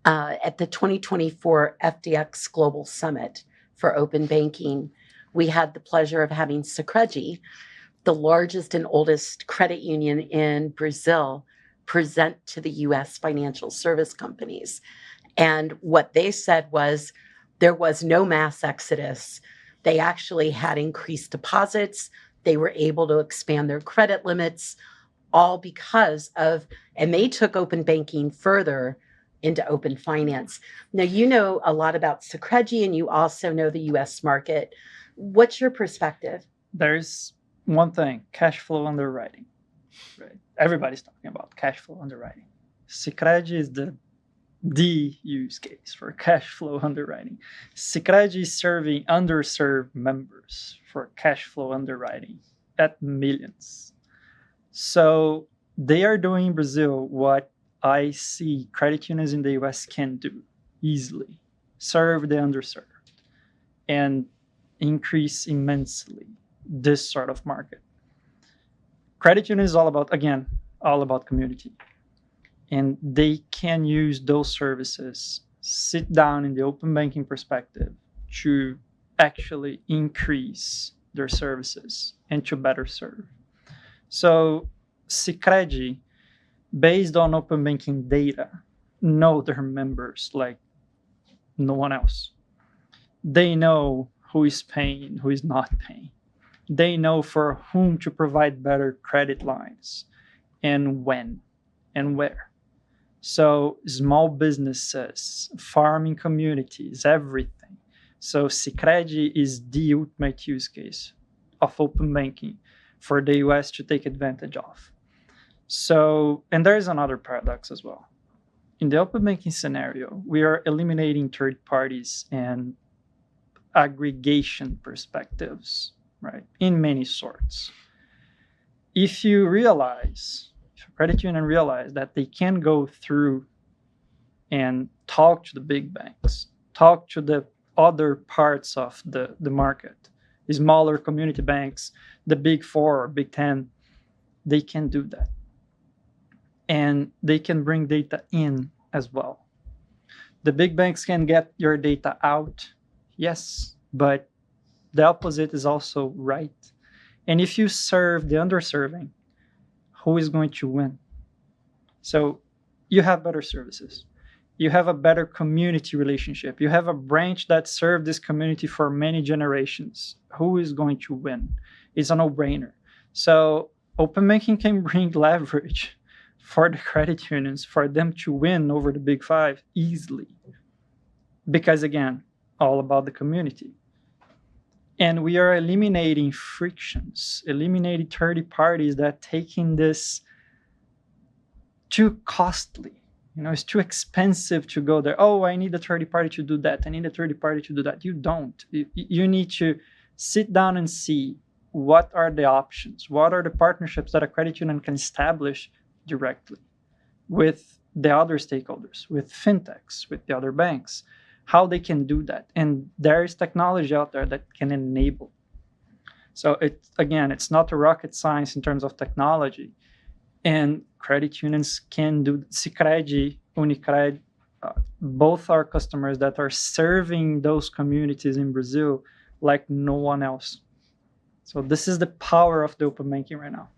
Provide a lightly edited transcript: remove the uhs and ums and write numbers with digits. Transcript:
At the 2024 FDX Global Summit for Open Banking, we had the pleasure of having Sicredi, the largest and oldest credit union in Brazil, present to the US financial service companies. And what they said was there was no mass exodus. They actually had increased deposits. They were able to expand their credit limits, all because of, and they took open banking further into open finance. Now, you know a lot about Sicredi and you also know the US market. What's your perspective? There's one thing, cash flow underwriting. Right? Everybody's talking about cash flow underwriting. Sicredi is the use case for cash flow underwriting. Sicredi is serving underserved members for cash flow underwriting at millions. So they are doing in Brazil what I see credit unions in the US can do easily: serve the underserved and increase immensely this sort of market. Credit union is all about community. And they can use those services, sit down in the open banking perspective to actually increase their services and to better serve. So Sicredi, based on open banking data, know their members like no one else. They know who is paying, who is not paying. They know for whom to provide better credit lines and when and where. So small businesses, farming communities, everything. So Sicredi is the ultimate use case of open banking for the US to take advantage of. So, and there is another paradox as well. In the open banking scenario, we are eliminating third parties and aggregation perspectives, right? In many sorts. If you realize, if a credit union realize that they can go through and talk to the big banks, talk to the other parts of the market, the smaller community banks, the big 4 or big 10, they can do that. And they can bring data in as well. The big banks can get your data out, yes, but the opposite is also right. And if you serve the underserving, who is going to win? So you have better services. You have a better community relationship. You have a branch that served this community for many generations. Who is going to win? It's a no-brainer. So open banking can bring leverage for the credit unions, for them to win over the big 5 easily. Because again, all about the community. And we are eliminating frictions, eliminating third parties that taking this too costly. It's too expensive to go there. Oh, I need a third party to do that. I need a third party to do that. You don't. You need to sit down and see what are the options, what are the partnerships that a credit union can establish directly with the other stakeholders, with fintechs, with the other banks, how they can do that. And there is technology out there that can enable. So it's not a rocket science in terms of technology. And credit unions can do. Sicredi, Unicred, both are customers that are serving those communities in Brazil like no one else. So this is the power of the open banking right now.